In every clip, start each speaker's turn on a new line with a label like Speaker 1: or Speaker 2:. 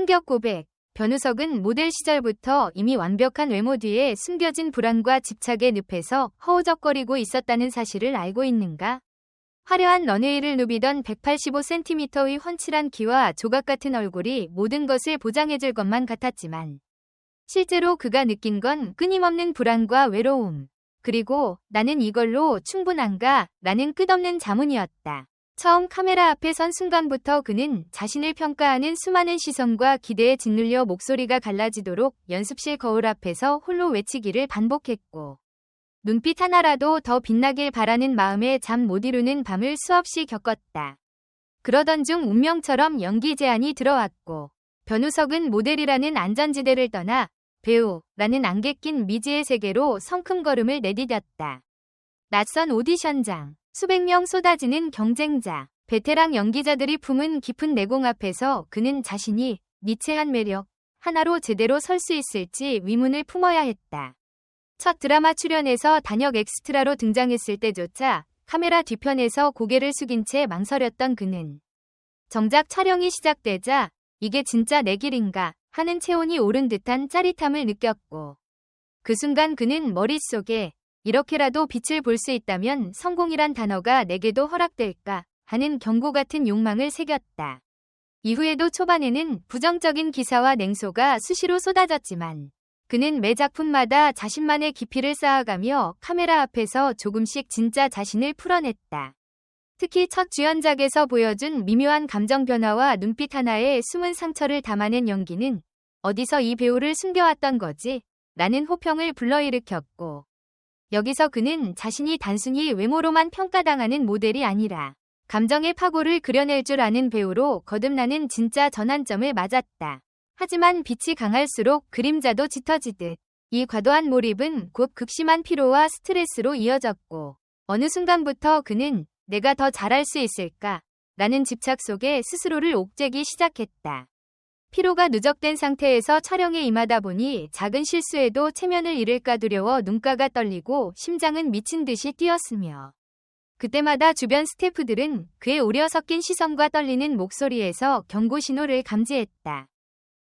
Speaker 1: 충격 고백. 변우석은 모델 시절부터 이미 완벽한 외모 뒤에 숨겨진 불안과 집착의 늪에서 허우적거리고 있었다는 사실을 알고 있는가? 화려한 런웨이를 누비던 185cm의 훤칠한 키와 조각 같은 얼굴이 모든 것을 보장해줄 것만 같았지만 실제로 그가 느낀 건 끊임없는 불안과 외로움, 그리고 나는 이걸로 충분한가? 라는 끝없는 자문이었다. 처음 카메라 앞에 선 순간부터 그는 자신을 평가하는 수많은 시선과 기대에 짓눌려 목소리가 갈라지도록 연습실 거울 앞에서 홀로 외치기를 반복했고, 눈빛 하나라도 더 빛나길 바라는 마음에 잠 못 이루는 밤을 수없이 겪었다. 그러던 중 운명처럼 연기 제안이 들어왔고, 변우석은 모델이라는 안전지대를 떠나 배우라는 안개 낀 미지의 세계로 성큼걸음을 내디뎠다. 낯선 오디션장, 수백 명 쏟아지는 경쟁자, 베테랑 연기자들이 품은 깊은 내공 앞에서 그는 자신이 니체한 매력 하나로 제대로 설 수 있을지 의문을 품어야 했다. 첫 드라마 출연에서 단역 엑스트라로 등장했을 때조차 카메라 뒤편에서 고개를 숙인 채 망설였던 그는 정작 촬영이 시작되자 이게 진짜 내 길인가 하는 체온이 오른 듯한 짜릿함을 느꼈고, 그 순간 그는 머릿속에 이렇게라도 빛을 볼 수 있다면 성공이란 단어가 내게도 허락될까 하는 경고 같은 욕망을 새겼다. 이후에도 초반에는 부정적인 기사와 냉소가 수시로 쏟아졌지만 그는 매 작품마다 자신만의 깊이를 쌓아가며 카메라 앞에서 조금씩 진짜 자신을 풀어냈다. 특히 첫 주연작에서 보여준 미묘한 감정 변화와 눈빛 하나에 숨은 상처를 담아낸 연기는 어디서 이 배우를 숨겨왔던 거지? 라는 호평을 불러일으켰고, 여기서 그는 자신이 단순히 외모로만 평가당하는 모델이 아니라 감정의 파고를 그려낼 줄 아는 배우로 거듭나는 진짜 전환점을 맞았다. 하지만 빛이 강할수록 그림자도 짙어지듯 이 과도한 몰입은 곧 극심한 피로와 스트레스로 이어졌고, 어느 순간부터 그는 내가 더 잘할 수 있을까? 라는 집착 속에 스스로를 옥죄기 시작했다. 피로가 누적된 상태에서 촬영에 임하다 보니 작은 실수에도 체면을 잃을까 두려워 눈가가 떨리고 심장은 미친 듯이 뛰었으며, 그때마다 주변 스태프들은 그의 우려 섞인 시선과 떨리는 목소리에서 경고 신호를 감지했다.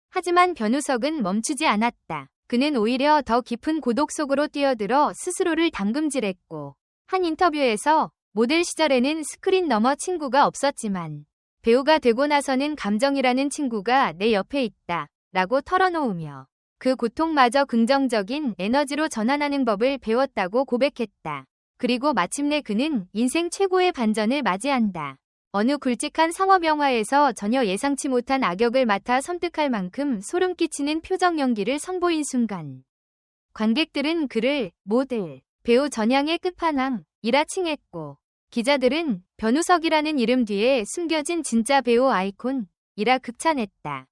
Speaker 1: 하지만 변우석은 멈추지 않았다. 그는 오히려 더 깊은 고독 속으로 뛰어들어 스스로를 담금질했고, 한 인터뷰에서 모델 시절에는 스크린 너머 친구가 없었지만 배우가 되고 나서는 감정이라는 친구가 내 옆에 있다 라고 털어놓으며 그 고통마저 긍정적인 에너지로 전환하는 법을 배웠다고 고백했다. 그리고 마침내 그는 인생 최고의 반전을 맞이한다. 어느 굵직한 상업 영화에서 전혀 예상치 못한 악역을 맡아 섬뜩할 만큼 소름 끼치는 표정 연기를 선보인 순간, 관객들은 그를 모델, 배우 전향의 끝판왕이라 칭했고, 기자들은 변우석이라는 이름 뒤에 숨겨진 진짜 배우 아이콘이라 극찬했다.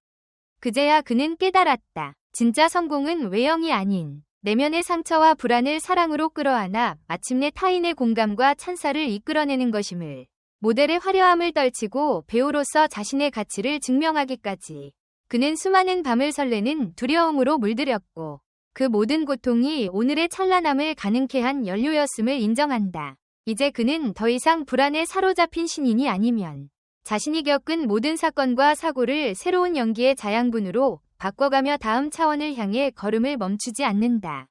Speaker 1: 그제야 그는 깨달았다. 진짜 성공은 외형이 아닌 내면의 상처와 불안을 사랑으로 끌어안아 마침내 타인의 공감과 찬사를 이끌어내는 것임을. 모델의 화려함을 떨치고 배우로서 자신의 가치를 증명하기까지 그는 수많은 밤을 설레는 두려움으로 물들였고, 그 모든 고통이 오늘의 찬란함을 가능케 한 연료였음을 인정한다. 이제 그는 더 이상 불안에 사로잡힌 신인이 아니면 자신이 겪은 모든 사건과 사고를 새로운 연기의 자양분으로 바꿔가며 다음 차원을 향해 걸음을 멈추지 않는다.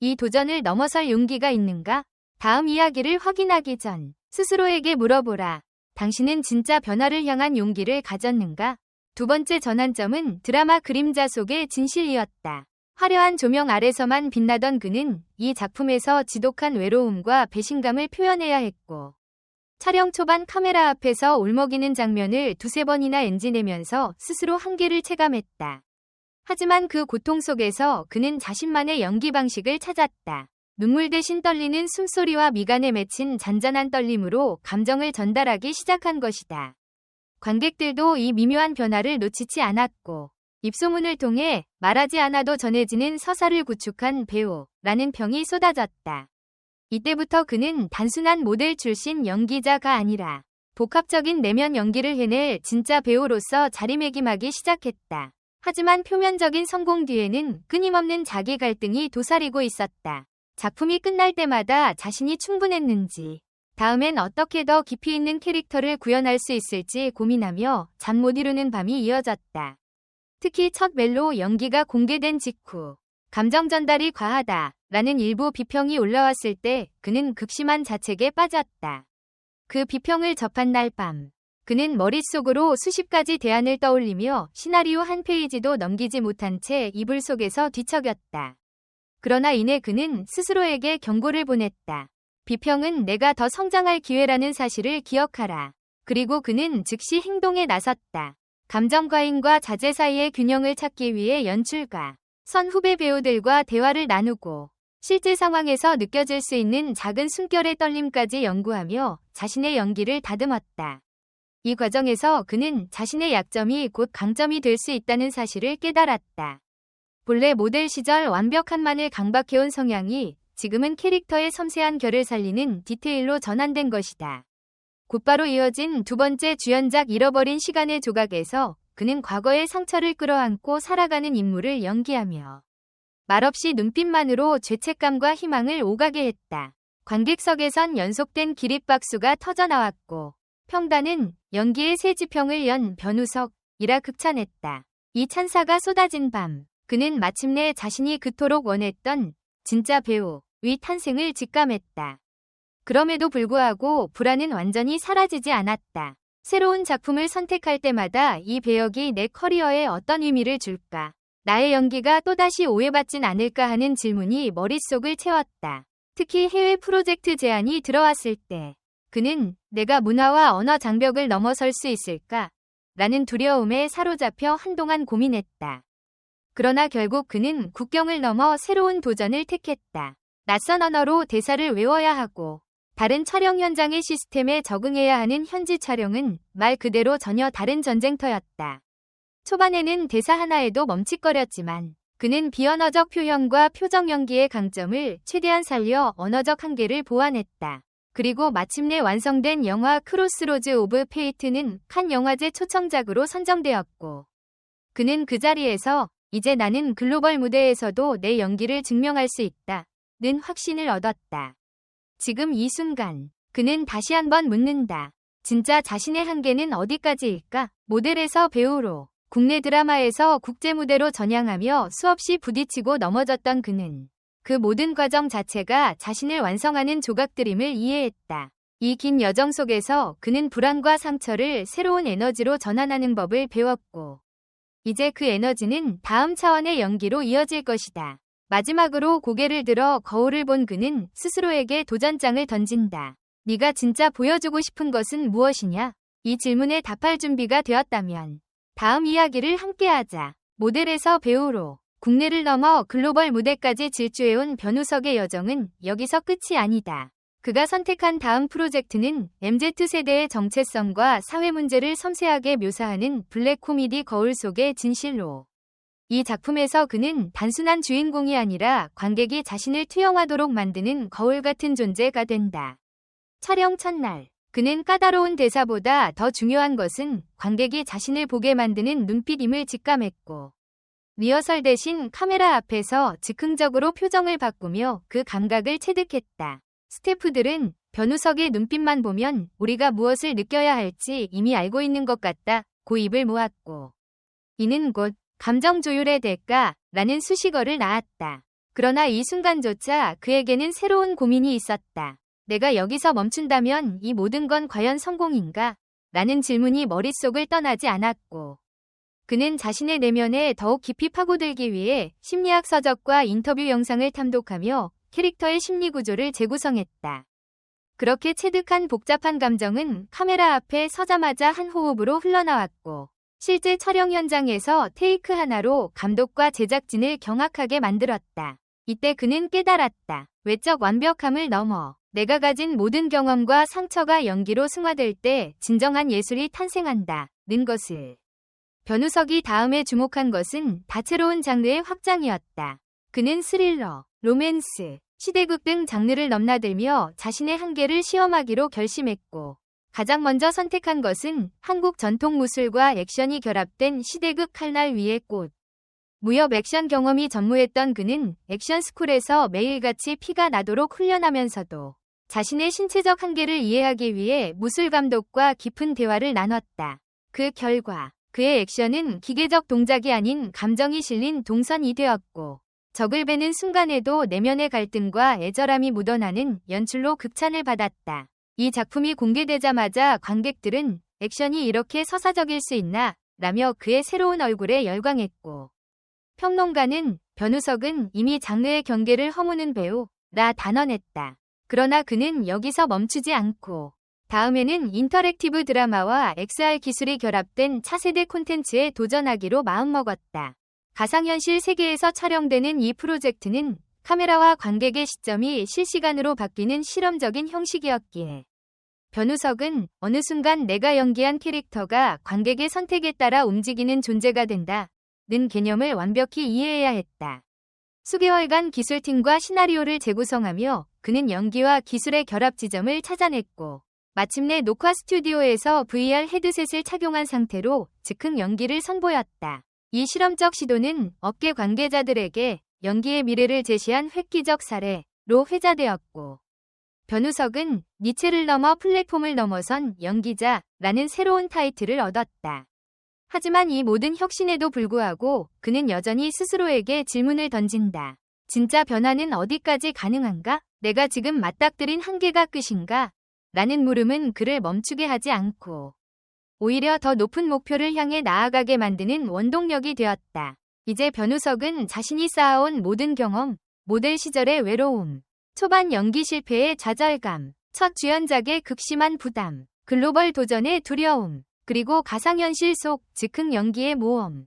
Speaker 1: 이 도전을 넘어설 용기가 있는가? 다음 이야기를 확인하기 전 스스로에게 물어보라. 당신은 진짜 변화를 향한 용기를 가졌는가? 두 번째 전환점은 드라마 그림자 속의 진실이었다. 화려한 조명 아래서만 빛나던 그는 이 작품에서 지독한 외로움과 배신감을 표현해야 했고, 촬영 초반 카메라 앞에서 울먹이는 장면을 두세 번이나 엔지내면서 스스로 한계를 체감했다. 하지만 그 고통 속에서 그는 자신만의 연기 방식을 찾았다. 눈물 대신 떨리는 숨소리와 미간에 맺힌 잔잔한 떨림으로 감정을 전달하기 시작한 것이다. 관객들도 이 미묘한 변화를 놓치지 않았고, 입소문을 통해 말하지 않아도 전해지는 서사를 구축한 배우라는 평이 쏟아졌다. 이때부터 그는 단순한 모델 출신 연기자가 아니라 복합적인 내면 연기를 해낼 진짜 배우로서 자리매김하기 시작했다. 하지만 표면적인 성공 뒤에는 끊임없는 자기 갈등이 도사리고 있었다. 작품이 끝날 때마다 자신이 충분했는지, 다음엔 어떻게 더 깊이 있는 캐릭터를 구현할 수 있을지 고민하며 잠 못 이루는 밤이 이어졌다. 특히 첫 멜로 연기가 공개된 직후 감정 전달이 과하다라는 일부 비평이 올라왔을 때 그는 극심한 자책에 빠졌다. 그 비평을 접한 날 밤 그는 머릿속으로 수십 가지 대안을 떠올리며 시나리오 한 페이지도 넘기지 못한 채 이불 속에서 뒤척였다. 그러나 이내 그는 스스로에게 경고를 보냈다. 비평은 내가 더 성장할 기회라는 사실을 기억하라. 그리고 그는 즉시 행동에 나섰다. 감정 과잉과 자제 사이의 균형을 찾기 위해 연출가, 선후배 배우들과 대화를 나누고 실제 상황에서 느껴질 수 있는 작은 숨결의 떨림까지 연구하며 자신의 연기를 다듬었다. 이 과정에서 그는 자신의 약점이 곧 강점이 될 수 있다는 사실을 깨달았다. 본래 모델 시절 완벽함만을 강박해온 성향이 지금은 캐릭터의 섬세한 결을 살리는 디테일로 전환된 것이다. 곧바로 이어진 두 번째 주연작 잃어버린 시간의 조각에서 그는 과거의 상처를 끌어안고 살아가는 인물을 연기하며 말없이 눈빛만으로 죄책감과 희망을 오가게 했다. 관객석에선 연속된 기립박수가 터져나왔고 평단은 연기의 새 지평을 연 변우석이라 극찬했다. 이 찬사가 쏟아진 밤 그는 마침내 자신이 그토록 원했던 진짜 배우의 탄생을 직감했다. 그럼에도 불구하고 불안은 완전히 사라지지 않았다. 새로운 작품을 선택할 때마다 이 배역이 내 커리어에 어떤 의미를 줄까? 나의 연기가 또다시 오해받진 않을까 하는 질문이 머릿속을 채웠다. 특히 해외 프로젝트 제안이 들어왔을 때 그는 내가 문화와 언어 장벽을 넘어설 수 있을까? 라는 두려움에 사로잡혀 한동안 고민했다. 그러나 결국 그는 국경을 넘어 새로운 도전을 택했다. 낯선 언어로 대사를 외워야 하고 다른 촬영 현장의 시스템에 적응해야 하는 현지 촬영은 말 그대로 전혀 다른 전쟁터였다. 초반에는 대사 하나에도 멈칫거렸지만 그는 비언어적 표현과 표정 연기의 강점을 최대한 살려 언어적 한계를 보완했다. 그리고 마침내 완성된 영화 크로스로즈 오브 페이트는 칸 영화제 초청작으로 선정되었고 그는 그 자리에서 이제 나는 글로벌 무대에서도 내 연기를 증명할 수 있다는 확신을 얻었다. 지금 이 순간 그는 다시 한번 묻는다. 진짜 자신의 한계는 어디까지일까? 모델에서 배우로 국내 드라마에서 국제무대로 전향하며 수없이 부딪히고 넘어졌던 그는 그 모든 과정 자체가 자신을 완성하는 조각들임을 이해했다. 이 긴 여정 속에서 그는 불안과 상처를 새로운 에너지로 전환하는 법을 배웠고 이제 그 에너지는 다음 차원의 연기로 이어질 것이다. 마지막으로 고개를 들어 거울을 본 그는 스스로에게 도전장을 던진다. 네가 진짜 보여주고 싶은 것은 무엇이냐? 이 질문에 답할 준비가 되었다면 다음 이야기를 함께하자. 모델에서 배우로 국내를 넘어 글로벌 무대까지 질주해온 변우석의 여정은 여기서 끝이 아니다. 그가 선택한 다음 프로젝트는 MZ세대의 정체성과 사회 문제를 섬세하게 묘사하는 블랙 코미디 거울 속의 진실로. 이 작품에서 그는 단순한 주인공이 아니라 관객이 자신을 투영하도록 만드는 거울 같은 존재가 된다. 촬영 첫날, 그는 까다로운 대사보다 더 중요한 것은 관객이 자신을 보게 만드는 눈빛임을 직감했고 리허설 대신 카메라 앞에서 즉흥적으로 표정을 바꾸며 그 감각을 체득했다. 스태프들은 변우석의 눈빛만 보면 우리가 무엇을 느껴야 할지 이미 알고 있는 것 같다고 입을 모았고 이는 곧 감정 조율의 대가라는 수식어를 낳았다. 그러나 이 순간조차 그에게는 새로운 고민이 있었다. 내가 여기서 멈춘다면 이 모든 건 과연 성공인가? 라는 질문이 머릿속을 떠나지 않았고 그는 자신의 내면에 더욱 깊이 파고들기 위해 심리학 서적과 인터뷰 영상을 탐독하며 캐릭터의 심리 구조를 재구성했다. 그렇게 체득한 복잡한 감정은 카메라 앞에 서자마자 한 호흡으로 흘러나왔고 실제 촬영 현장에서 테이크 하나로 감독과 제작진을 경악하게 만들었다. 이때 그는 깨달았다. 외적 완벽함을 넘어 내가 가진 모든 경험과 상처가 연기로 승화될 때 진정한 예술이 탄생한다는 것을. 변우석이 다음에 주목한 것은 다채로운 장르의 확장이었다. 그는 스릴러, 로맨스, 시대극 등 장르를 넘나들며 자신의 한계를 시험하기로 결심했고 가장 먼저 선택한 것은 한국 전통 무술과 액션이 결합된 시대극 칼날 위의 꽃. 무협 액션 경험이 전무했던 그는 액션 스쿨에서 매일같이 피가 나도록 훈련하면서도 자신의 신체적 한계를 이해하기 위해 무술 감독과 깊은 대화를 나눴다. 그 결과 그의 액션은 기계적 동작이 아닌 감정이 실린 동선이 되었고 적을 베는 순간에도 내면의 갈등과 애절함이 묻어나는 연출로 극찬을 받았다. 이 작품이 공개되자마자 관객들은 액션이 이렇게 서사적일 수 있나? 라며 그의 새로운 얼굴에 열광했고 평론가는 변우석은 이미 장르의 경계를 허무는 배우라 단언했다. 그러나 그는 여기서 멈추지 않고 다음에는 인터랙티브 드라마와 XR 기술이 결합된 차세대 콘텐츠에 도전하기로 마음먹었다. 가상현실 세계에서 촬영되는 이 프로젝트는 카메라와 관객의 시점이 실시간으로 바뀌는 실험적인 형식이었기에 변우석은 어느 순간 내가 연기한 캐릭터가 관객의 선택에 따라 움직이는 존재가 된다는 개념을 완벽히 이해해야 했다. 수개월간 기술팀과 시나리오를 재구성하며 그는 연기와 기술의 결합 지점을 찾아냈고 마침내 녹화 스튜디오에서 VR 헤드셋을 착용한 상태로 즉흥 연기를 선보였다. 이 실험적 시도는 업계 관계자들에게 연기의 미래를 제시한 획기적 사례로 회자되었고 변우석은 니체를 넘어 플랫폼을 넘어선 연기자라는 새로운 타이틀을 얻었다. 하지만 이 모든 혁신에도 불구하고 그는 여전히 스스로에게 질문을 던진다. 진짜 변화는 어디까지 가능한가? 내가 지금 맞닥뜨린 한계가 끝인가? 라는 물음은 그를 멈추게 하지 않고 오히려 더 높은 목표를 향해 나아가게 만드는 원동력이 되었다. 이제 변우석은 자신이 쌓아온 모든 경험, 모델 시절의 외로움, 초반 연기 실패의 좌절감, 첫 주연작의 극심한 부담, 글로벌 도전의 두려움, 그리고 가상현실 속 즉흥 연기의 모험을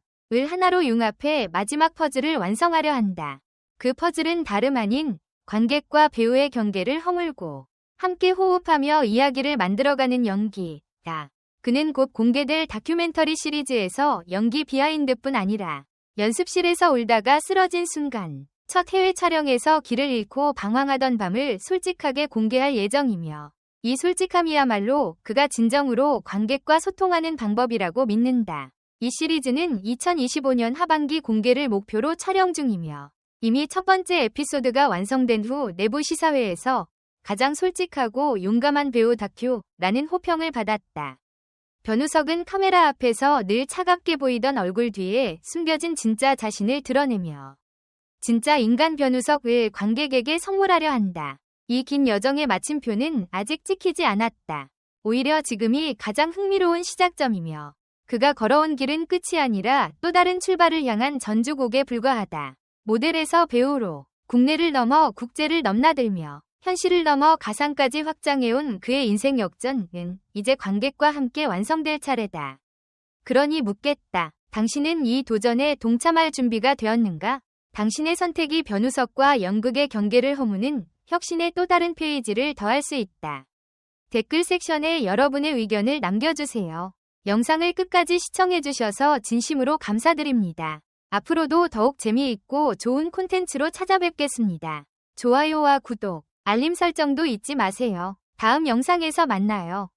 Speaker 1: 하나로 융합해 마지막 퍼즐을 완성하려 한다. 그 퍼즐은 다름 아닌 관객과 배우의 경계를 허물고 함께 호흡하며 이야기를 만들어가는 연기다. 그는 곧 공개될 다큐멘터리 시리즈에서 연기 비하인드뿐 아니라 연습실에서 울다가 쓰러진 순간, 첫 해외 촬영에서 길을 잃고 방황하던 밤을 솔직하게 공개할 예정이며 이 솔직함이야말로 그가 진정으로 관객과 소통하는 방법이라고 믿는다. 이 시리즈는 2025년 하반기 공개를 목표로 촬영 중이며 이미 첫 번째 에피소드가 완성된 후 내부 시사회에서 가장 솔직하고 용감한 배우 다큐라는 호평을 받았다. 변우석은 카메라 앞에서 늘 차갑게 보이던 얼굴 뒤에 숨겨진 진짜 자신을 드러내며 진짜 인간 변우석을 관객에게 선물하려 한다. 이 긴 여정의 마침표는 아직 찍히지 않았다. 오히려 지금이 가장 흥미로운 시작점이며 그가 걸어온 길은 끝이 아니라 또 다른 출발을 향한 전주곡에 불과하다. 모델에서 배우로 국내를 넘어 국제를 넘나들며 현실을 넘어 가상까지 확장해온 그의 인생 역전은 이제 관객과 함께 완성될 차례다. 그러니 묻겠다. 당신은 이 도전에 동참할 준비가 되었는가? 당신의 선택이 변우석과 연극의 경계를 허무는 혁신의 또 다른 페이지를 더할 수 있다. 댓글 섹션에 여러분의 의견을 남겨주세요. 영상을 끝까지 시청해주셔서 진심으로 감사드립니다. 앞으로도 더욱 재미있고 좋은 콘텐츠로 찾아뵙겠습니다. 좋아요와 구독, 알림 설정도 잊지 마세요. 다음 영상에서 만나요.